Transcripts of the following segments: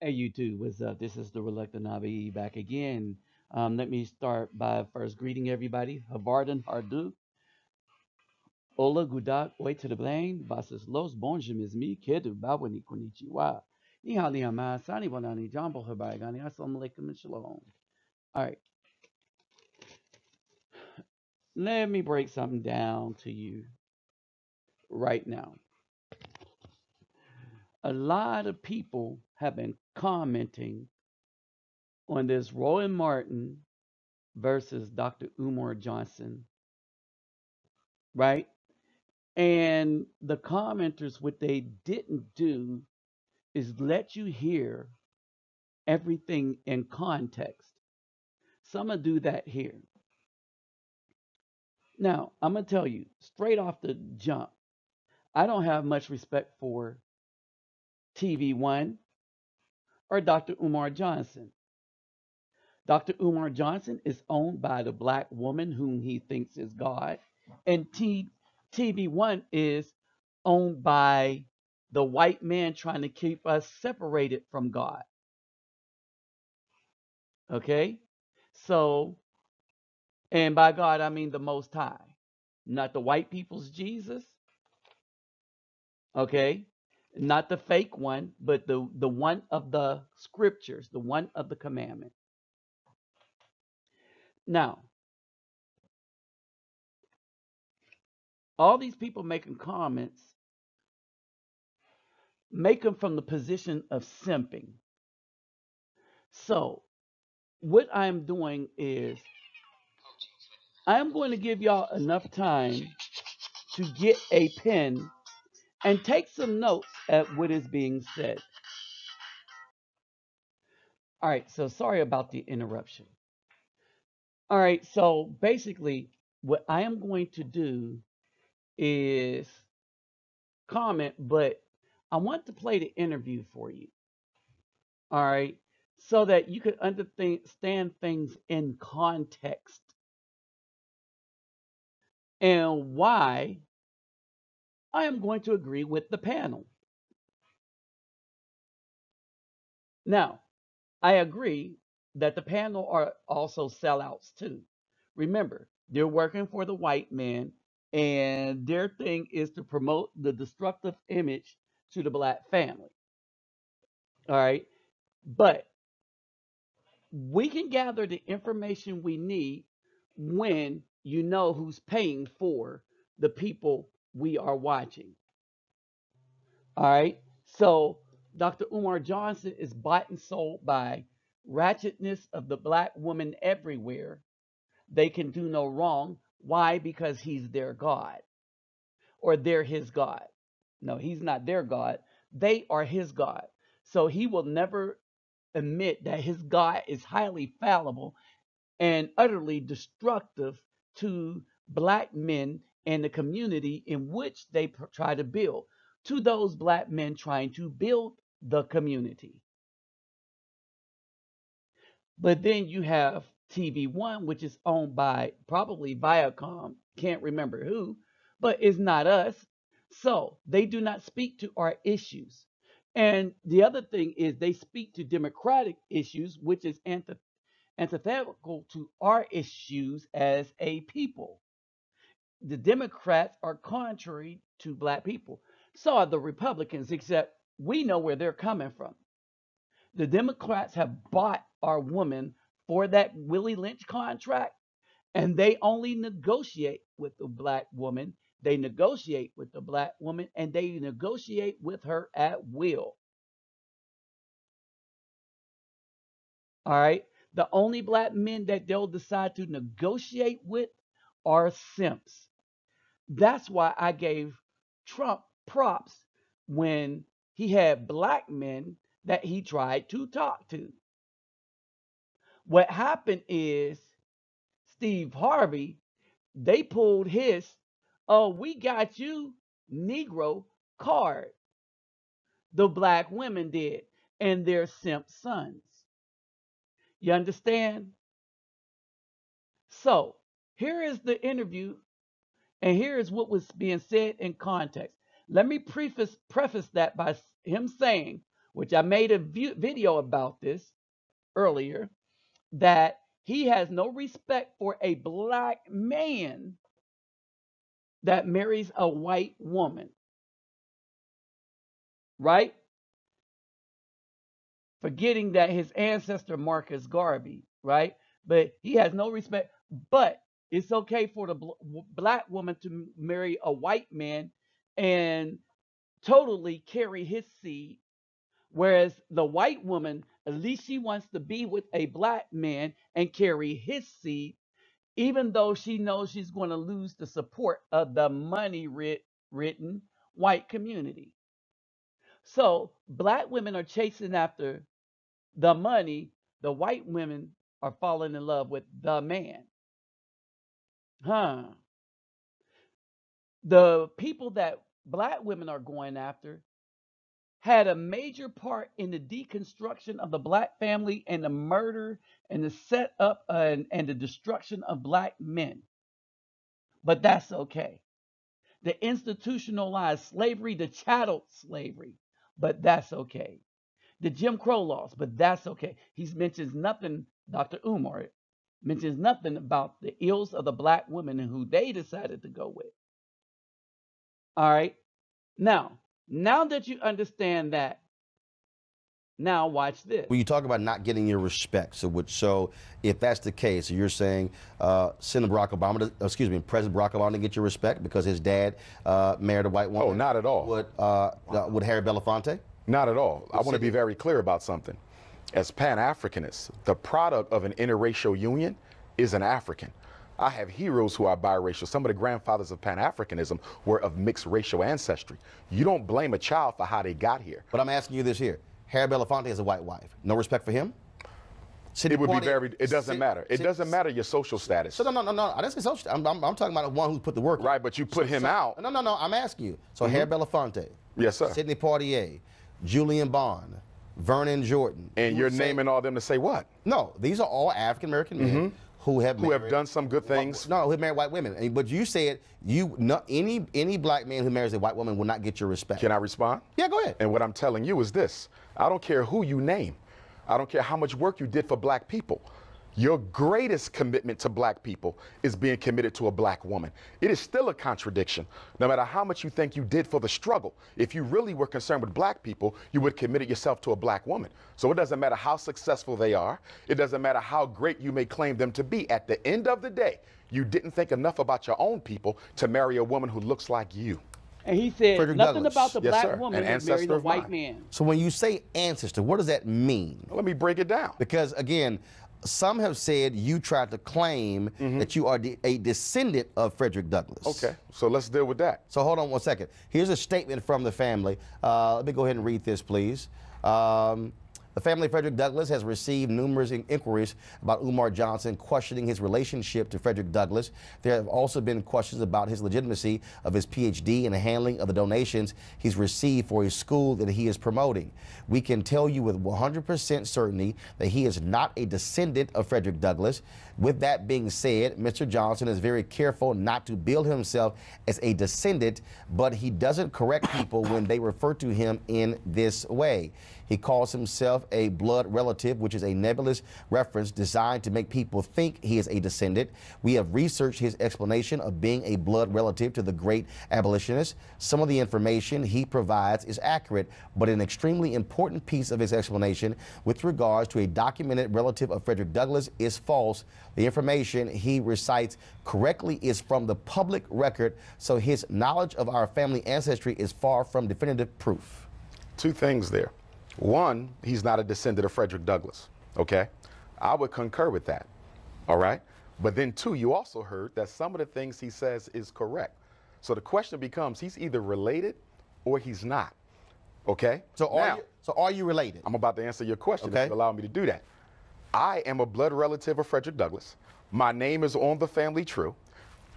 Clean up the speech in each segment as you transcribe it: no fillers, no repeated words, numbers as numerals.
Hey, you too. What's up? This is the Reluctant Nabi back again. Let me start by first greeting everybody. Havardan Hardu, Ola Gudak, Oi to the Blaine, Basas Los, Bonjour, Miss Me, Kedu, Bawani Konichiwa. Ni hao ni ama, sani wanani, jambo habarigani, assalamu alaikum and shalom. All right, let me break something down to you right now. A lot of people have been commenting on this Roland Martin versus Dr. Umar Johnson, right? And the commenters, what they didn't do is let you hear everything in context. So I'm going to do that here. Now, I'm going to tell you straight off the jump, I don't have much respect for TV1 or Dr. Umar Johnson. Dr. Umar Johnson is owned by the black woman whom he thinks is God, and TV1 is owned by the white man trying to keep us separated from God. Okay? So, and by God, I mean the Most High, not the white people's Jesus. Okay? Not the fake one, but the one of the scriptures, the one of the commandment. Now, all these people making comments make them from the position of simping. So, what I'm doing is I'm going to give y'all enough time to get a pen and take some notes at what is being said. All right, so sorry about the interruption. All right, so basically, what I am going to do is comment, but I want to play the interview for you. All right, so that you could understand things in context and why I am going to agree with the panel. Now, I agree that the panel are also sellouts too. Remember, they're working for the white man, and their thing is to promote the destructive image to the black family. All right. But we can gather the information we need when you know who's paying for the people we are watching. All right. So Dr. Umar Johnson is bought and sold by ratchetness of the black woman everywhere. They can do no wrong. Why? Because he's their God or they're his God. No, he's not their God. They are his God. So he will never admit that his God is highly fallible and utterly destructive to black men and the community in which they try to build, to those black men trying to build the community. But then you have TV1, which is owned by probably Viacom, can't remember who, but it's not us. So they do not speak to our issues. And the other thing is they speak to democratic issues, which is antithetical to our issues as a people. The Democrats are contrary to black people. So are the Republicans, except we know where they're coming from. The Democrats have bought our woman for that Willie Lynch contract, and they only negotiate with the black woman. They negotiate with the black woman, and they negotiate with her at will. All right. The only black men that they'll decide to negotiate with are simps. That's why I gave Trump props when he had black men that he tried to talk to. What happened is Steve Harvey, they pulled his, oh, we got you, Negro card. The black women did, and their simp sons. You understand? So here is the interview, and here is what was being said in context. Let me preface that by him saying, which I made a video about this earlier, that he has no respect for a black man that marries a white woman, right? Forgetting that his ancestor Marcus Garvey, right? But he has no respect. But it's okay for the black woman to marry a white man and totally carry his seed, whereas the white woman, at least she wants to be with a black man and carry his seed, even though she knows she's going to lose the support of the money written white community. So black women are chasing after the money, the white women are falling in love with the man. Huh. The people that black women are going after had a major part in the deconstruction of the black family and the murder and the setup and the destruction of black men. But that's okay. The institutionalized slavery, the chattel slavery, but that's okay. The Jim Crow laws, but that's okay. He mentions nothing, Dr. Umar mentions nothing about the ills of the black women and who they decided to go with. All right. Now that you understand that, now watch this. When you talk about not getting your respect, so if that's the case, you're saying President Barack Obama to get your respect because his dad married a white woman? Oh, not at all. Would Harry Belafonte? Not at all. I want to be very clear about something. As Pan-Africanists, the product of an interracial union is an African. I have heroes who are biracial. Some of the grandfathers of Pan-Africanism were of mixed racial ancestry. You don't blame a child for how they got here. But I'm asking you this here. Harry Belafonte has a white wife. No respect for him? It would be very, it doesn't matter. It doesn't matter your social status. So no, I didn't say social. I'm talking about the one who put the work. Right, but you put him out. No, I'm asking you. So Harry Belafonte. Yes, sir. Sidney Poitier, Julian Bond, Vernon Jordan. And you're naming all them to say what? No, these are all African American men who have done some good things. No, who married white women. But you said any black man who marries a white woman will not get your respect. Can I respond? Yeah, go ahead. And what I'm telling you is this. I don't care who you name. I don't care how much work you did for black people. Your greatest commitment to black people is being committed to a black woman. It is still a contradiction. No matter how much you think you did for the struggle, if you really were concerned with black people, you would have committed yourself to a black woman. So it doesn't matter how successful they are. It doesn't matter how great you may claim them to be. At the end of the day, you didn't think enough about your own people to marry a woman who looks like you. And he said Frederick nothing Douglass. about the Yes, black sir. woman An that married a ancestor of white mine. man. So when you say ancestor, what does that mean? Let me break it down. Because again, some have said you tried to claim that you are a descendant of Frederick Douglass. Okay, so let's deal with that. So hold on one second. Here's a statement from the family. Let me go ahead and read this, please. The family of Frederick Douglass has received numerous inquiries about Umar Johnson questioning his relationship to Frederick Douglass. There have also been questions about his legitimacy of his PhD and the handling of the donations he's received for his school that he is promoting. We can tell you with 100% certainty that he is not a descendant of Frederick Douglass. With that being said, Mr. Johnson is very careful not to bill himself as a descendant, but he doesn't correct people when they refer to him in this way. He calls himself a blood relative, which is a nebulous reference designed to make people think he is a descendant. We have researched his explanation of being a blood relative to the great abolitionist. Some of the information he provides is accurate, but an extremely important piece of his explanation with regards to a documented relative of Frederick Douglass is false. The information he recites correctly is from the public record, so his knowledge of our family ancestry is far from definitive proof. Two things there. One, he's not a descendant of Frederick Douglass, okay? I would concur with that, all right? But then two, you also heard that some of the things he says is correct. So the question becomes, he's either related or he's not, okay? So are you related? I'm about to answer your question, okay, if you allow me to do that. I am a blood relative of Frederick Douglass. My name is on the family tree.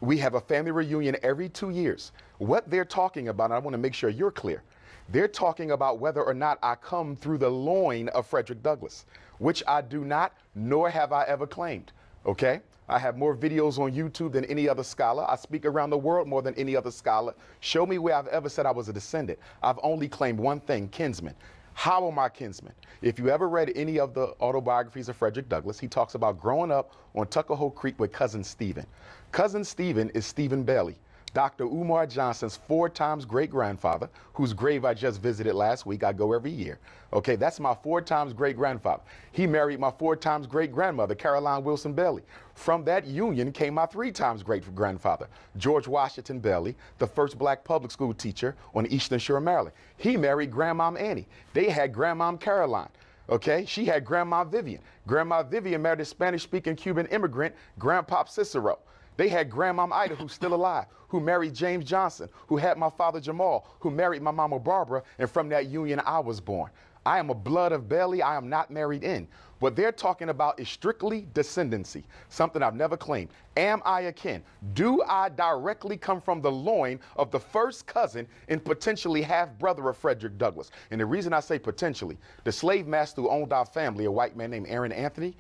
We have a family reunion every 2 years. What they're talking about, and I want to make sure you're clear, they're talking about whether or not I come through the loin of Frederick Douglass, which I do not, nor have I ever claimed, okay? I have more videos on YouTube than any other scholar. I speak around the world more than any other scholar. Show me where I've ever said I was a descendant. I've only claimed one thing, kinsman. How are my kinsmen? If you ever read any of the autobiographies of Frederick Douglass, he talks about growing up on Tuckahoe Creek with Cousin Stephen. Cousin Stephen is Stephen Bailey, Dr. Umar Johnson's 4 times great-grandfather, whose grave I just visited last week. I go every year. Okay, that's my 4 times great-grandfather. He married my 4 times great-grandmother, Caroline Wilson Bailey. From that union came my 3 times great-grandfather, George Washington Bailey, the first black public school teacher on the Eastern Shore of Maryland. He married Grandmom Annie. They had Grandmom Caroline. Okay, she had Grandma Vivian. Grandma Vivian married a Spanish-speaking Cuban immigrant, Grandpop Cicero. They had Grandmom Ida, who's still alive, who married James Johnson, who had my father Jamal, who married my mama Barbara, and from that union I was born. I am a blood of Bailey. I am not married in. What they're talking about is strictly descendancy, something I've never claimed. Am I a kin? Do I directly come from the loin of the first cousin and potentially half-brother of Frederick Douglass? And the reason I say potentially, the slave master who owned our family, a white man named Aaron Anthony,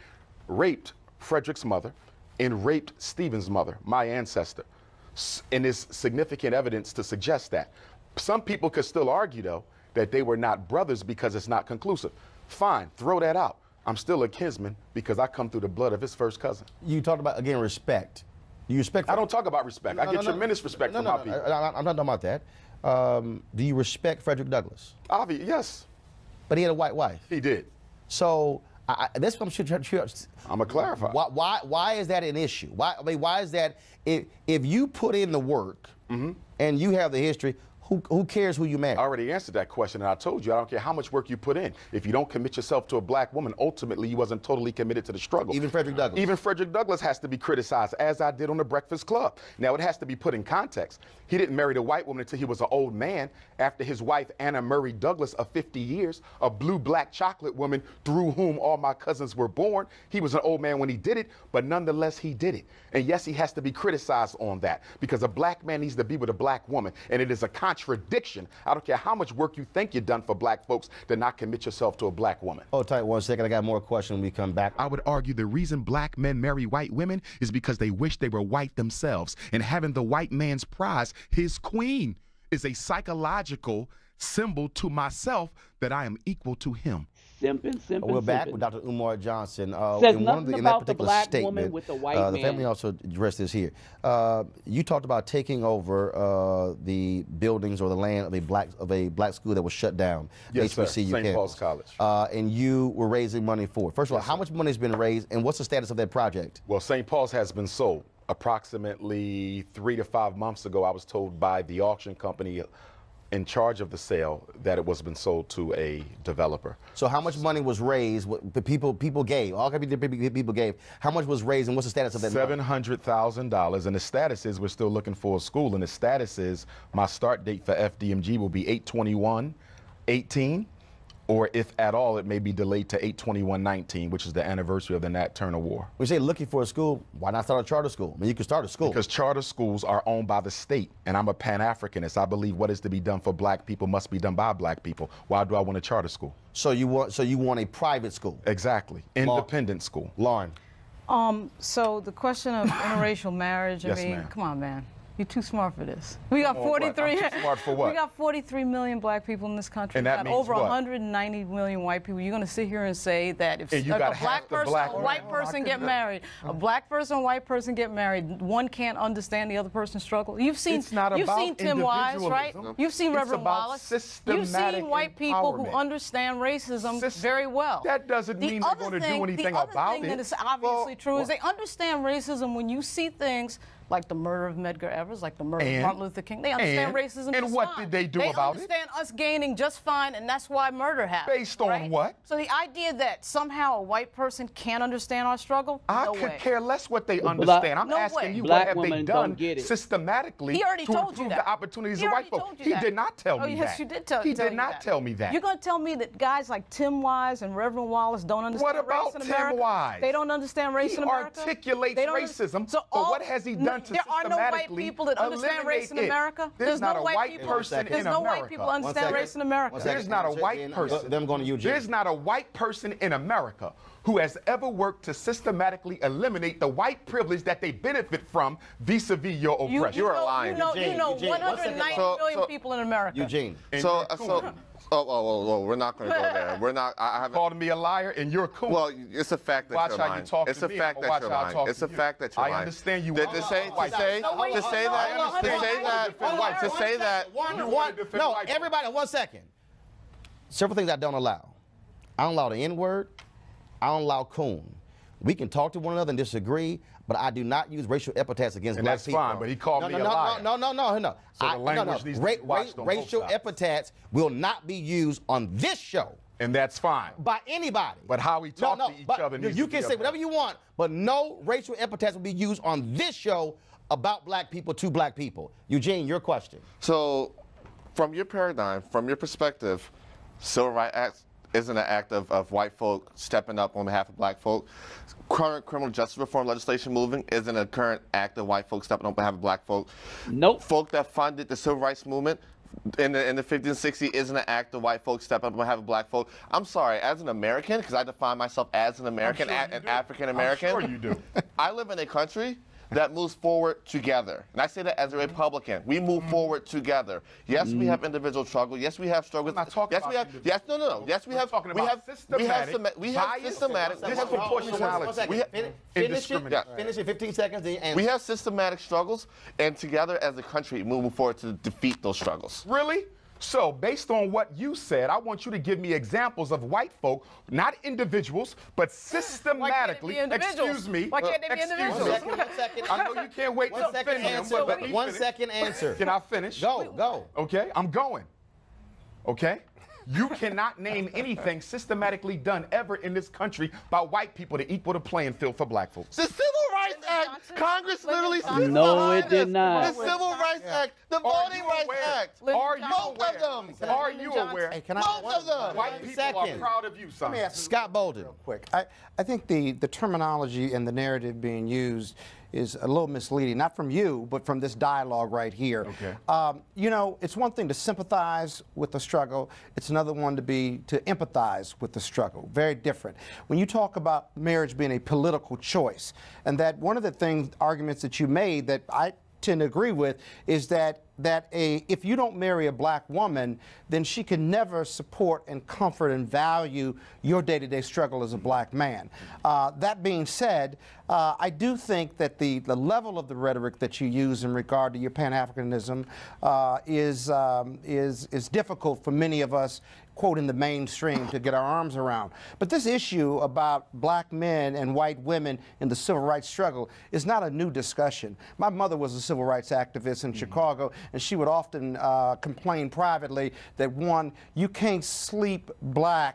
raped Frederick's mother and raped Stephen's mother, my ancestor. And there's significant evidence to suggest that. Some people could still argue, though, that they were not brothers because it's not conclusive. Fine, throw that out. I'm still a kinsman because I come through the blood of his first cousin. You talked about, again, respect. Do you respect? I don't talk about respect. I get tremendous respect from my people. I'm not talking about that. Do you respect Frederick Douglass? Yes. But he had a white wife. He did. So that's what I'm sure. I'm gonna clarify. Why is that an issue? Why is that? If you put in the work and you have the history, who cares who you marry? I already answered that question, and I told you I don't care how much work you put in. If you don't commit yourself to a black woman, ultimately you wasn't totally committed to the struggle. Even Frederick Douglass. Even Frederick Douglass has to be criticized, as I did on the Breakfast Club. Now it has to be put in context. He didn't marry the white woman until he was an old man. After his wife Anna Murray Douglass of 50 years, a blue-black chocolate woman through whom all my cousins were born. He was an old man when he did it, but nonetheless he did it. And yes, he has to be criticized on that because a black man needs to be with a black woman, and it is a contradiction. I don't care how much work you think you've done for black folks to not commit yourself to a black woman. Hold tight 1 second. I got more questions when we come back. I would argue the reason black men marry white women is because they wish they were white themselves. And having the white man's prize, his queen, is a psychological symbol to myself that I am equal to him. Simpin. We're back with Dr. Umar Johnson. Says in nothing that about the particular black statement, woman with the white the man. family also addressed this here. You talked about taking over the buildings or the land of a black school that was shut down. Yes, sir. HBCU St. Paul's campus. College. And you were raising money for it. First of all, how much money has been raised, and what's the status of that project? Well, St. Paul's has been sold. Approximately 3 to 5 months ago, I was told by the auction company in charge of the sale that it was been sold to a developer. So how much money was raised? What the people gave? All kinds of people gave. How much was raised, and what's the status of that? $700,000, and the status is we're still looking for a school, and the status is my start date for FDMG will be 8/21/18, or if at all, it may be delayed to 8/21/19, which is the anniversary of the Nat Turner War. When you say looking for a school, why not start a charter school? I mean, you could start a school. Because charter schools are owned by the state, and I'm a Pan-Africanist. I believe what is to be done for black people must be done by black people. Why do I want a charter school? So you want a private school? Exactly. Independent school. Lauren. So the question of interracial marriage, I mean, come on, man. You're too smart for this. We got 43. I'm too smart for what? We got 43 million black people in this country. And that we got means over what? 190 million white people. You're going to sit here and say that if And you a got black half the person black and a white person get married, a black person and a white person get married, one can't understand the other person's struggle. You've seen Tim Wise, right? You've seen Reverend Wallace. You've seen white people who understand racism very well. That doesn't mean they're going to do anything about it. The other thing that is obviously true is they understand racism when you see things like the murder of Medgar Evers, like the murder of Martin Luther King. They understand racism and just what fine. did they do about it? They understand us gaining just fine, and that's why murder happened. Based on what? So the idea that somehow a white person can't understand our struggle, I no could way. care less what they understand. I'm asking you Black what have they done systematically He already to told improve you that. the opportunities He of already white told folks. you He that. did not tell me yes, that. you did tell He tell did you not that. tell me that. You're going to tell me that guys like Tim Wise and Reverend Wallace don't understand What about race in Tim America? Wise? They don't understand race in America? He articulates racism, so but what has he done to there are no white systematically people that understand race in eliminate it? America? There's not no a white person in There's no America. white people that understand race in America. There's not a white person. Them going to Eugene. There's not a white person in America who has ever worked to systematically eliminate the white privilege that they benefit from vis-a-vis your oppression. You know 190 million people in America. Eugene. Oh, we're not going to go there. We're not. I haven't called me a liar, and you're cool. Well, it's a fact that watch you're how lying. you talk It's to a me, fact that you're lying. It's a fact that you're lying. I understand you. To say that. No, everybody, 1 second. Several things I don't allow. I don't allow the N-word. I don't allow coon. We can talk to one another and disagree, but I do not use racial epithets against black people. That's fine, but he called me a liar. No. So the language needs to be watched on both Racial sides. epithets will not be used on this show. And that's fine. By anybody. But how we talk to each other needs you to can be say okay. whatever you want, but no racial epithets will be used on this show about black people to black people. Eugene, your question. So, from your paradigm, from your perspective, Civil Rights Act isn't an act of white folk stepping up on behalf of black folk. Current criminal justice reform legislation moving isn't a current act of white folk stepping up on behalf of black folk. Nope. Folk that funded the civil rights movement in the 50s and 60s isn't an act of white folks stepping up and having black folk. I'm sorry, as an American, because I define myself as an American, an African American. I'm sure you do. I live in a country that moves forward together. And I say that as a Republican. We move forward together. Yes, we have individual struggle. Yes, we have struggles. I'm not talking yes, we have. about Yes, no. Yes, we have. talking we about have systematic we have bias, systematic. disproportionality. We have, Finish in 15 seconds. The answer. we have systematic struggles, and together as a country, moving forward to defeat those struggles. Really? So, based on what you said, I want you to give me examples of white folk, not individuals, but systematically. Excuse me. Why can't they be individuals? One second. I know you can't wait to defend him, but let me One finish. second answer. Can I finish? Go. Okay, I'm going. Okay? You cannot name anything systematically done ever in this country by white people to equal the playing field for black folks. The Civil Rights Act, Congress literally sits No, behind it did us. not. The Civil Rights Act, the Voting Rights Act. Are you Both aware? of them. Are you aware? Hey, can I? Both of them. White people Second. are proud of you, son. Scott Bolden. Quick. I think the terminology and the narrative being used is a little misleading, not from you, but from this dialogue right here. Okay. You know, it's one thing to sympathize with the struggle. It's another one to empathize with the struggle. Very different. When you talk about marriage being a political choice, and that one of the arguments that you made that I tend to agree with is that if you don't marry a black woman, then she can never support and comfort and value your day-to-day struggle as a black man. That being said, I do think that the level of the rhetoric that you use in regard to your Pan-Africanism is difficult for many of us, quote, in the mainstream to get our arms around. But this issue about black men and white women in the civil rights struggle is not a new discussion. My mother was a civil rights activist in Chicago, and she would often complain privately that, one, you can't sleep white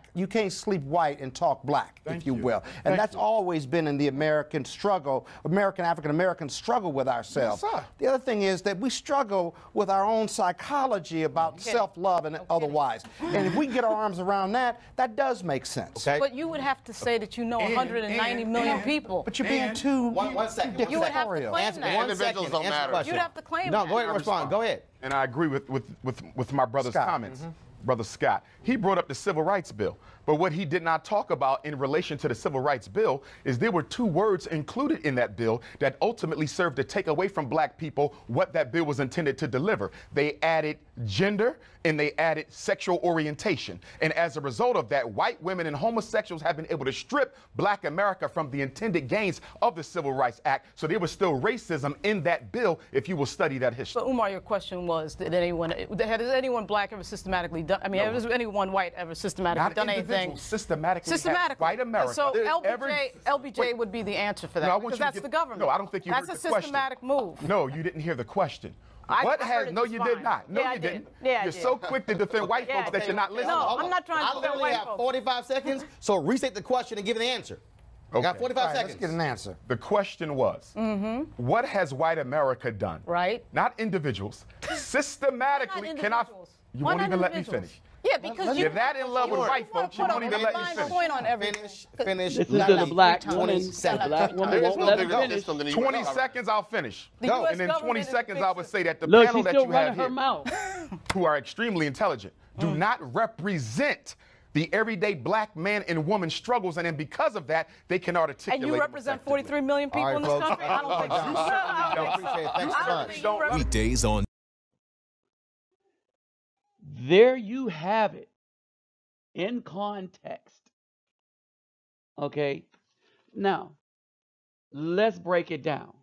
and talk black, if you will. And that's always been in the American struggle, African-American struggle with ourselves. Yes, sir. The other thing is that we struggle with our own psychology about self-love and otherwise. And if we get our arms around that, that does make sense. Okay. But you would have to say that you know 190 million people. But you're being too One second. You would have to claim Answer, that. one Individuals second. don't Answer the matter. question. You'd have to claim No, that. go ahead and respond. Go ahead. And I agree with my brother's Scott. comments. Brother Scott. He brought up the Civil Rights Bill. But what he did not talk about in relation to the Civil Rights Bill is there were two words included in that bill that ultimately served to take away from black people what that bill was intended to deliver. They added gender and they added sexual orientation. And as a result of that, white women and homosexuals have been able to strip black America from the intended gains of the Civil Rights Act. So there was still racism in that bill if you will study that history. But Umar, your question was, has anyone black ever systematically done, has anyone white ever systematically done anything? Systematically. White America. So LBJ would be the answer for that, No, I want because you to that's get- the government. No, I don't think you heard That's the a question. systematic move. No, you didn't hear the question. I What heard has? it No, just you fine. did not. No, Yeah, I you did. didn't. Yeah, I You're did. so quick to defend white Yeah, folks that you're not listening. No, I'm not trying to I defend literally white have folks. 45 seconds, so restate the question and give the answer. I got Okay. 45 Let's seconds. get an answer. The question was, what has white America done? Right. Not individuals. Systematically. Why not Can I? individuals? You Why won't not even let me individuals? finish. Yeah, because You're that in love with white folks, you put won't a even let me fine finish. point on everything. Finish. Listen Not to the like black 20 woman. The seconds. black woman There's won't no let her bigger finish. system than you 20 realize. seconds, I'll finish. The Go. US And in 20 government seconds, is I would say that the Look, panel she's that still you running have her here, mouth. who are extremely intelligent, do not represent the everyday black man and woman struggles, and then because of that, they can articulate. And you represent 43 million people All right, in this folks. country? I don't think so. I appreciate it. Thanks so I don't much. think you represent Weekdays on There you have it. in context. Okay? Now, let's break it down.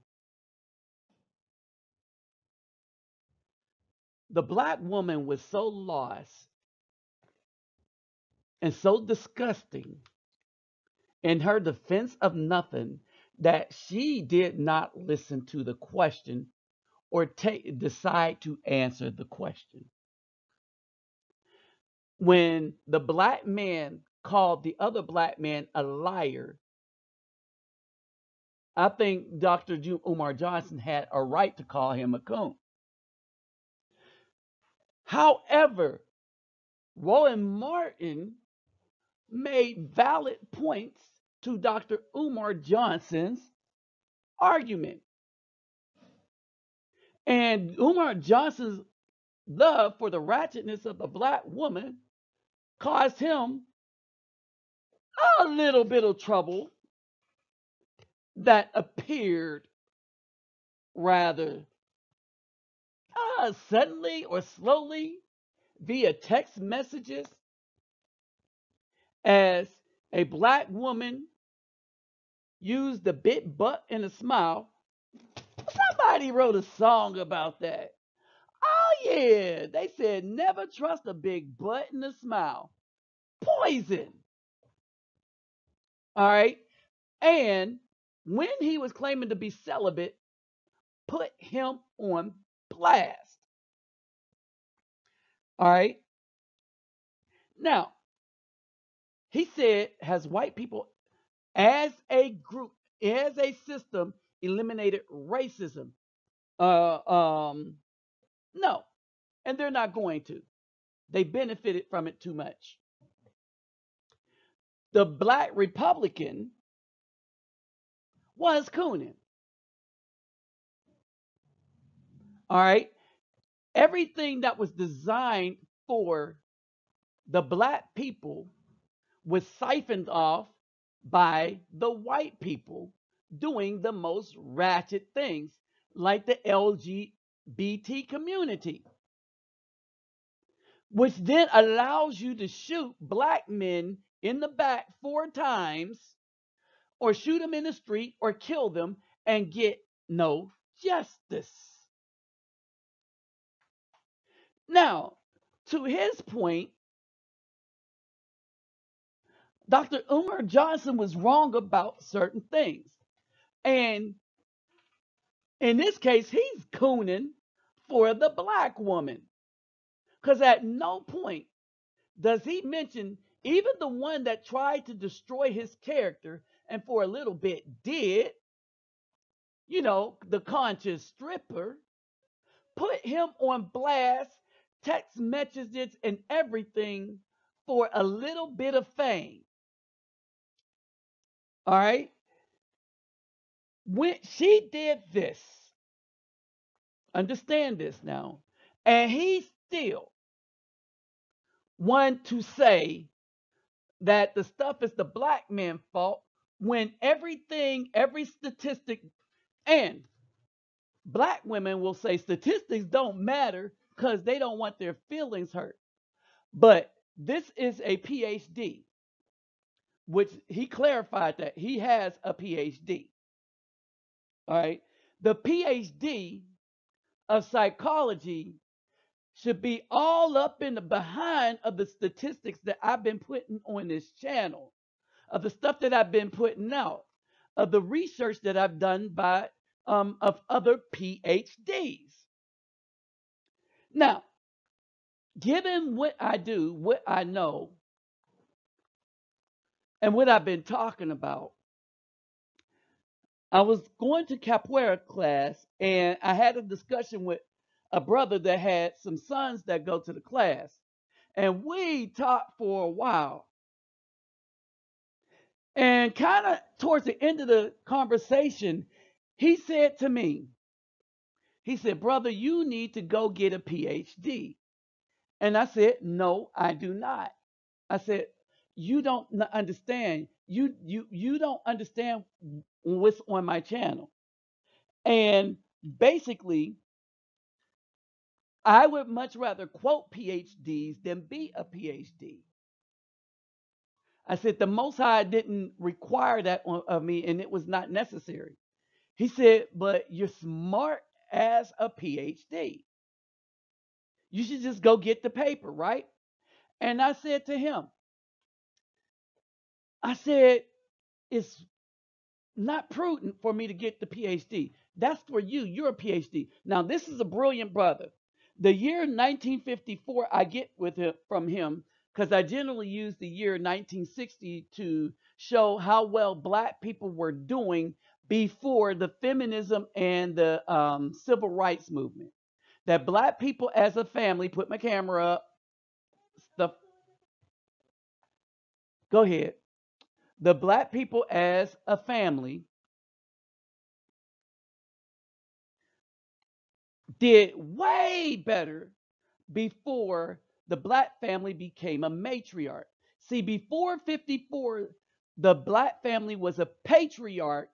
The black woman was so lost and so disgusting in her defense of nothing that she did not listen to the question or decide to answer the question. When the black man called the other black man a liar, I think Dr. Umar Johnson had a right to call him a coon. However, Roland Martin made valid points to Dr. Umar Johnson's argument. And Umar Johnson's love for the ratchetness of the black woman caused him a little bit of trouble that appeared rather suddenly or slowly via text messages as a black woman used the big butt and a smile. Somebody wrote a song about that. Oh, yeah. They said, never trust a big butt and a smile. Poison. All right. And when he was claiming to be celibate, put him on blast. All right. Now, he said, has white people as a group, as a system, eliminated racism? No. And they're not going to. They benefited from it too much. The black Republican was cooning. All right. Everything that was designed for the black people was siphoned off by the white people doing the most ratchet things, like the LGBT community, which then allows you to shoot black men in the back 4 times, or shoot them in the street, or kill them and get no justice. Now, to his point, Dr. Umar Johnson was wrong about certain things. And in this case, he's cooning for the black woman. Because at no point does he mention even the one that tried to destroy his character and for a little bit did, the conscious stripper, put him on blast, text messages and everything for a little bit of fame. All right. When she did this, understand this now, and he still want to say that the stuff is the black man's fault when everything, every statistic, and black women will say statistics don't matter because they don't want their feelings hurt. But this is a PhD, which he clarified that he has a PhD. All right. The PhD of psychology should be all up in the behind of the statistics that I've been putting on this channel, of the stuff that I've been putting out, of the research that I've done by of other PhDs. Now, given what I do, what I know, and what I've been talking about, I was going to capoeira class and I had a discussion with a brother that had some sons that go to the class. And we talked for a while. And kind of towards the end of the conversation, he said to me, he said, brother, you need to go get a PhD. And I said, no, I do not. I said, you don't understand. You don't understand what's on my channel. And basically, I would much rather quote PhDs than be a PhD. I said, the Most High didn't require that of me, and it was not necessary. He said, but you're smart as a PhD. You should just go get the paper, right? And I said to him, I said, it's not prudent for me to get the PhD. That's for you. You're a PhD. Now, this is a brilliant brother. The year 1954 I get with him from him because I generally use the year 1960 to show how well black people were doing before the feminism and the civil rights movement. That black people as a family, put my camera up, stuff, go ahead. The black people as a family did way better before the black family became a matriarch. See, before 54, the black family was a patriarch,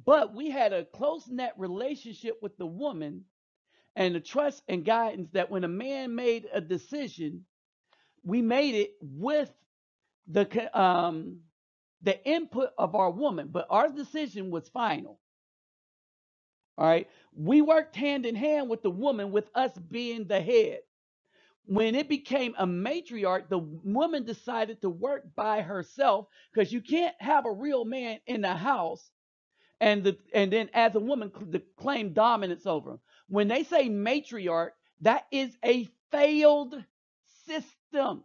but we had a close knit relationship with the woman and the trust and guidance that when a man made a decision, we made it with the input of our woman, but our decision was final. All right. We worked hand in hand with the woman, with us being the head. When it became a matriarch, the woman decided to work by herself because you can't have a real man in the house and then as a woman claim dominance over him. When they say matriarch, that is a failed system.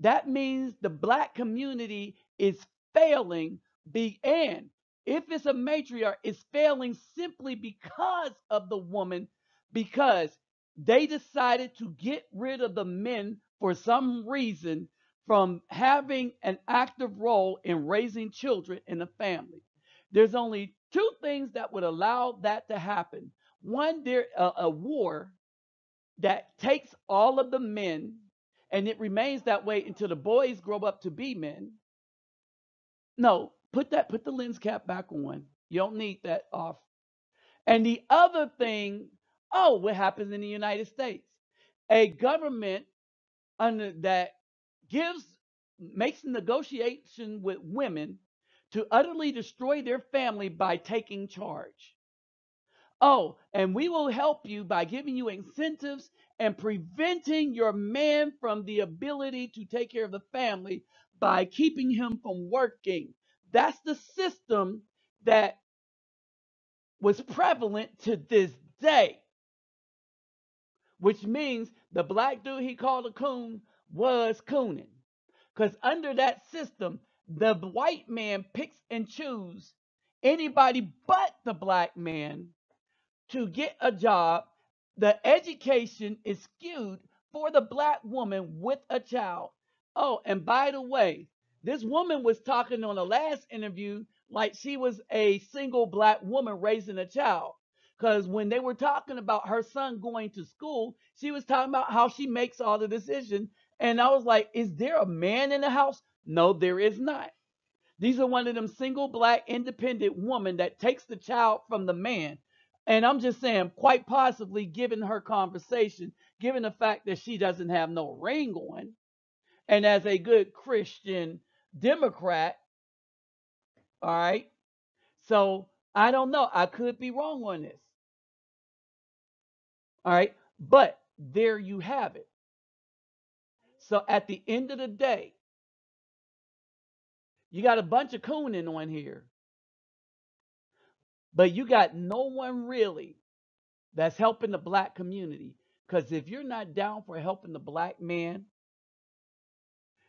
That means the black community is failing, and if it's a matriarch, it's failing simply because of the woman, because they decided to get rid of the men for some reason from having an active role in raising children in the family. There's only two things that would allow that to happen. One, there a war that takes all of the men and it remains that way until the boys grow up to be men. No, put the lens cap back on. You don't need that off. And the other thing, oh, what happens in the United States? A government under that gives makes negotiation with women to utterly destroy their family by taking charge. Oh, and we will help you by giving you incentives and preventing your man from the ability to take care of the family by keeping him from working. That's the system that was prevalent to this day, which means the black dude he called a coon was cooning. Because under that system, the white man picks and chooses anybody but the black man to get a job. The education is skewed for the black woman with a child. Oh, and by the way, this woman was talking on the last interview like she was a single black woman raising a child. Because when they were talking about her son going to school, she was talking about how she makes all the decisions. And I was like, is there a man in the house? No, there is not. These are one of them single black independent women that takes the child from the man. And I'm just saying, quite possibly, given her conversation, given the fact that she doesn't have no ring on, and as a good Christian Democrat, all right. So I don't know. I could be wrong on this. All right. But there you have it. So at the end of the day, you got a bunch of cooning on here, but you got no one really that's helping the black community. Because if you're not down for helping the black man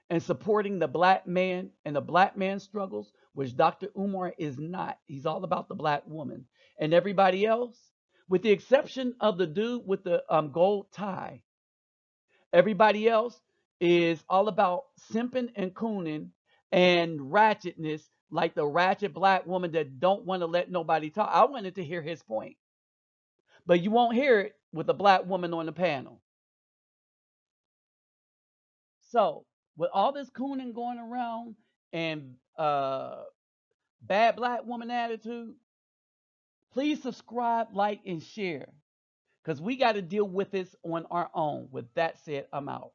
and supporting the black man and the black man's struggles, which Dr. Umar is not, he's all about the black woman. And everybody else, with the exception of the dude with the gold tie, everybody else is all about simping and cooning and ratchetness, like the ratchet black woman that don't want to let nobody talk. I wanted to hear his point. But you won't hear it with a black woman on the panel. So, with all this cooning going around and bad black woman attitude, please subscribe, like, and share because we got to deal with this on our own. With that said, I'm out.